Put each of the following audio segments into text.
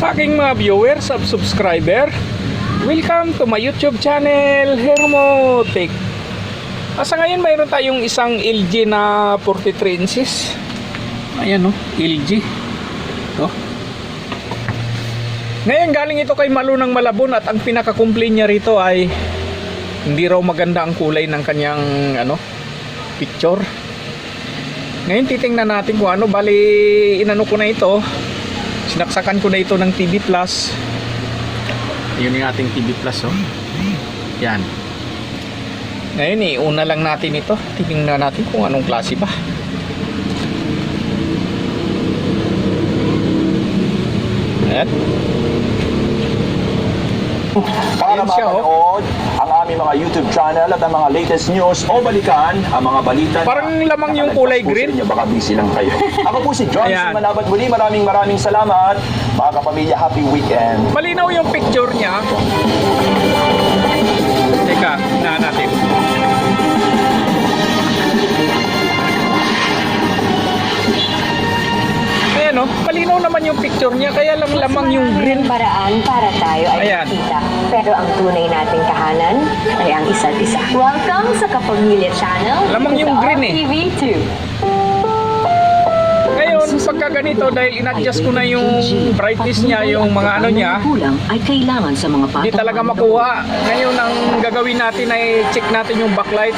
sa aking mga viewers at subscriber. Welcome to my YouTube channel, Hermotech. Sa ngayon mayroon tayong isang LG na 43 inches. Ayan o, LG. Ito. Ngayon galing ito kay Malunang Malabon at ang pinaka-complain niya rito ay hindi raw maganda ang kulay ng kanyang picture. Ngayon titingnan natin kung ano. Bali inano ko na ito, sinaksakan ko na ito ng TV Plus. Yun yung ating TV Plus oh. Yan. Ngayon una lang natin ito. Tingnan natin kung anong klase ba. Ayan. Para mapanood ang aming mga YouTube channel at ang mga latest news o balikan ang mga balita. Parang lamang yung kulay green. Baka busy lang kayo. Ako po si John Ayan. Manabat muli. Maraming salamat. Mga kapamilya, happy weekend. Malinaw yung picture niya. Teka, na natin. Ayan o, malinaw naman yung picture niya. Kaya lang lamang yung green. Paraan para tayo ay Ayan. makita. Pero ang tunay nating kahanan ay ang isa't isa. Welcome sa Kapamilya Channel. Lamang yung green eh. TV2. Ngayon, pagka ganito, dahil in-adjust ko na yung brightness niya, yung mga ano niya, kulang ay kailangan sa mga hindi talaga makuha. Ngayon, ang gagawin natin ay check natin yung backlight.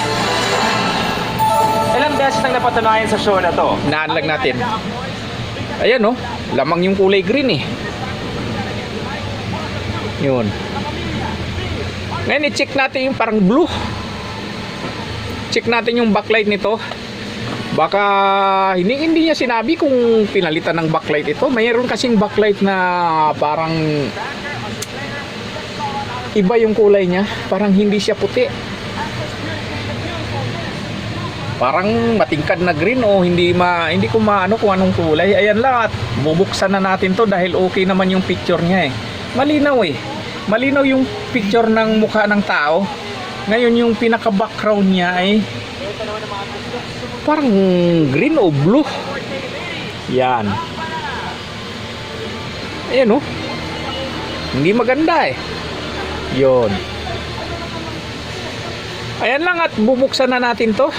Ilang beses nang napatunayan sa show na to? Naan-lag natin. Ayan oh, lamang yung kulay green eh. Yun. Ngayon, i-check natin yung parang blue. Check natin yung backlight nito. Baka hindi niya sinabi kung pinalitan ng backlight ito. Mayroon kasing backlight na parang iba yung kulay niya. Parang hindi siya puti. Parang matingkad na green o hindi ko maano kung anong kulay. Ayan lang at bubuksan na natin to dahil okay naman yung picture niya eh. Malinaw eh. Malinaw yung picture ng mukha ng tao. Ngayon yung pinaka-background niya ay parang green o blue. Yan. Ayan oh. Hindi maganda eh. Yun. Ayan lang at bubuksan na natin to.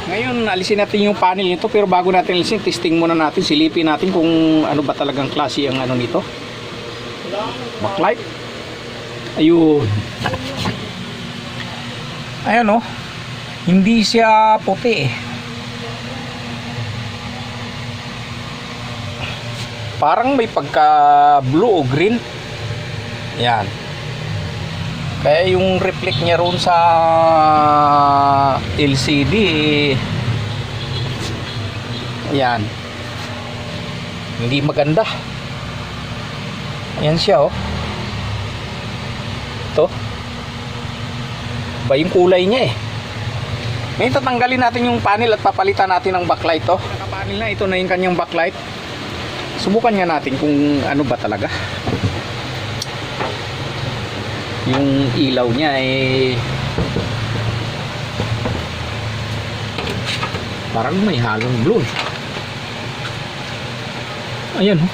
Ngayon alisin natin yung panel nito, pero bago natin alisin, testing muna natin, silipin natin kung ano ba talagang klase ang ano nito. Backlight. Ayun. Ayan oh. Hindi siya puti eh. Parang may pagka blue o green. Yan. Kaya yung reflect niya roon sa LCD ayan, hindi maganda. Ayan siya oh. Ito ba yung kulay niya eh. Ngayon tatanggalin natin yung panel at papalitan natin ng backlight to. Naka-panel na, ito na yung kanyang backlight. Subukan nga natin kung ano ba talaga yung ilaw niya eh. Parang may halong blue eh. Ayan oh.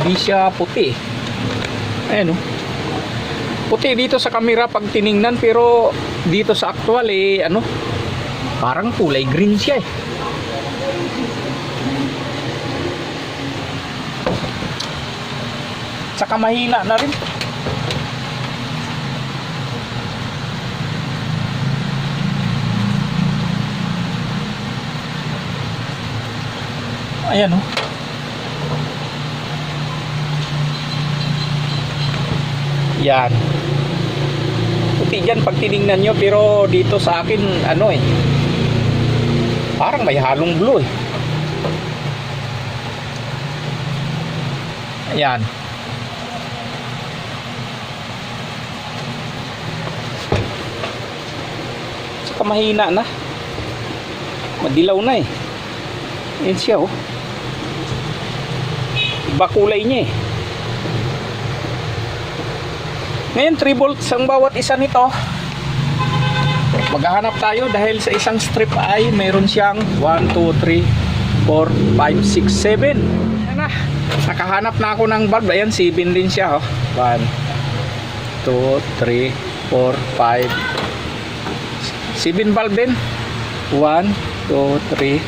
Hindi siya puti eh. Ayan oh. Puti dito sa camera pag tiningnan, pero dito sa actual eh parang kulay green siya eh. Tsaka mahina na rin. Ayan oh. Yan. Puti dyan pag tinignan nyo, pero dito sa akin parang may halong blue eh. Ayan. Saka mahina na. Madilaw na eh. Ayan siya oh. Iba kulay niya eh. Ngayon 3 volts ang bawat isa nito. Maghahanap tayo dahil sa isang strip ay mayroon siyang 1, 2, 3, 4, 5, 6, 7. Ayan na. Nakahanap na ako ng bulb. Ayan, 7 din siya. 1, 2, 3, 4, 5. 7 bulb din. 1, 2, 3,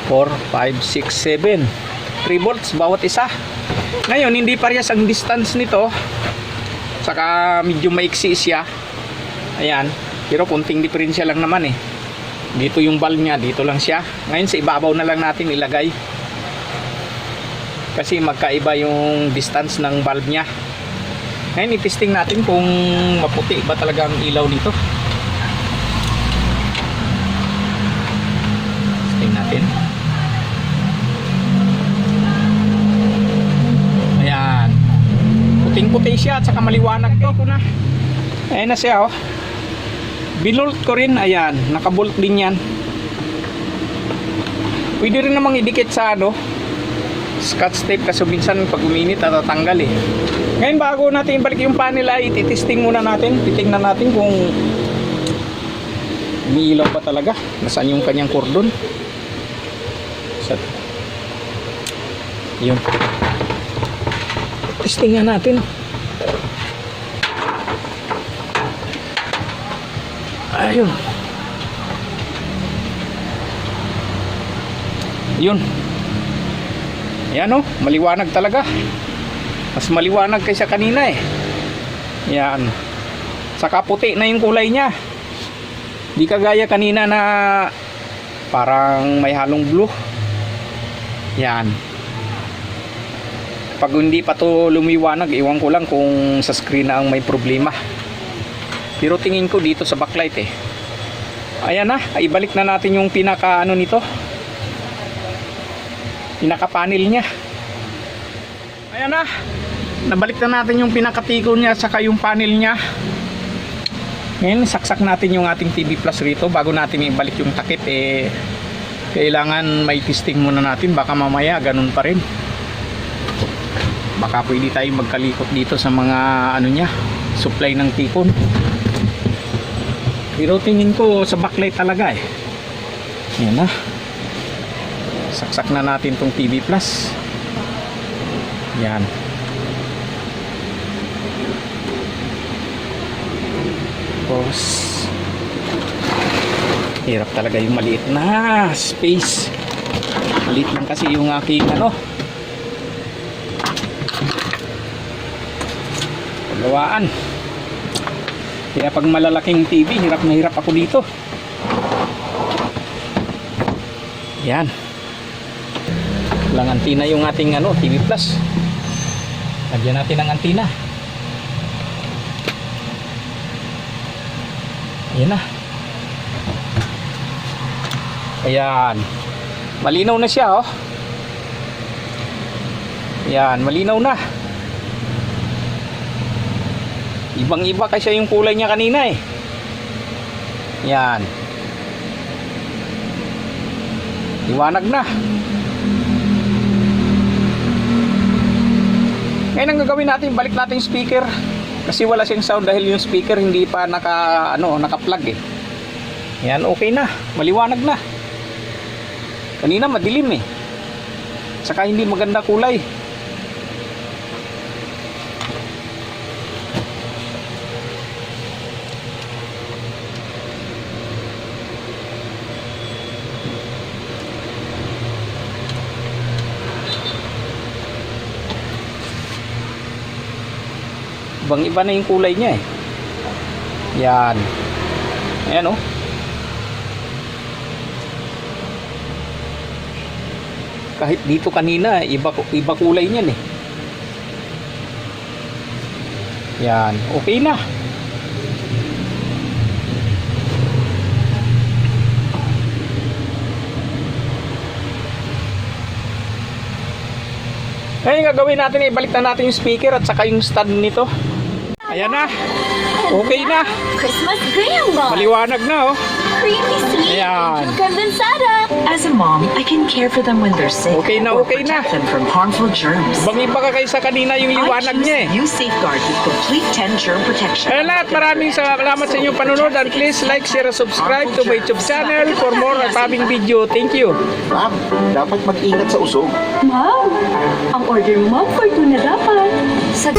4, 5, 6, 7. 3 volts bawat isa. Ngayon, hindi parehas ang distance nito. Saka medyo maiksi siya. Ayan. Pero kunting diferensya lang naman eh. Dito yung bulb niya, dito lang siya. Ngayon sa ibabaw na lang natin ilagay. Kasi magkaiba yung distance ng bulb niya. Ngayon i-testing natin kung maputi ba talaga ang ilaw dito. Testing natin. Ayan. Puting-puti siya at saka maliwanag to. Ayan na siya oh. Binolt ko rin, ayan, nakabolt din yan. Pwede rin namang idikit sa scotch tape kasi minsan pag uminit natatanggal eh. Ngayon bago natin ibalik yung panel ay ititesting muna natin. Titingnan natin kung umiilaw ba talaga. Nasaan yung kanyang cordon. Yun. Testing nga natin. Ayun. Yun. Yan oh, maliwanag talaga. Mas maliwanag kaysa kanina eh. Yan. Saka puti na yung kulay niya. Di kagaya kanina na parang may halong blue. Yan. Pag hindi pa to lumiwanag, iwan ko lang kung sa screen na ang may problema. Pero tingin ko dito sa backlight eh. Ayan na, ibalik na natin yung pinaka nito. Pinaka panel niya. Ayan na. Nabalik na natin yung pinaka-tiko niya saka yung panel niya. Ngayon saksak natin yung ating TV Plus rito bago natin ibalik yung takip eh. Kailangan may testing muna natin, baka mamaya ganun pa rin. Baka pwede tayong magkalikot dito sa mga niya, supply ng tipon. Pero tingin ko sa backlight talaga eh. Yan na. Saksak na natin tong TV Plus. Yan. Tapos hirap talaga yung maliit na space. Maliit lang kasi yung aking paglawaan. Kaya pag malalaking TV, hirap na hirap ako dito. Yan. Walang antina yung ating TV Plus. Lagyan natin ng antina. Yan na. Ayan. Malinaw na siya oh. Yan, malinaw na. Ibang iba kasi yung kulay niya kanina eh. Yan. Liwanag na. Ngayon ang gagawin natin, balik natin yung speaker. Kasi wala siyang sound dahil yung speaker hindi pa naka-plug eh. Yan, okay na. Maliwanag na. Kanina madilim eh. Saka hindi maganda kulay. Ibang iba na yung kulay niya eh. Yan. Ayan oh. Kahit dito kanina iba kulay niyan eh. Yan, okay na. Ngayon gagawin natin, ibalik na natin yung speaker at saka yung stand nito. Ayan na. Okay na. Christmas graham ball. Maliwanag na oh. Creamy sweet Ayan. angel condensada. As a mom, I can care for them when they're sick Okay na, or okay na. protect them from harmful germs. Ibang-iba ka kaysa kanina yung liwanag niya eh. Use Safeguard with complete 10 germ protection. Kaya lahat, maraming salamat sa inyong panunod and please like, share, and subscribe to my YouTube channel for more atabing video. Thank you. Ma'am, dapat mag-ingat sa usog. Ma'am, ang order mo, ma'am, for tuna dapat. Sa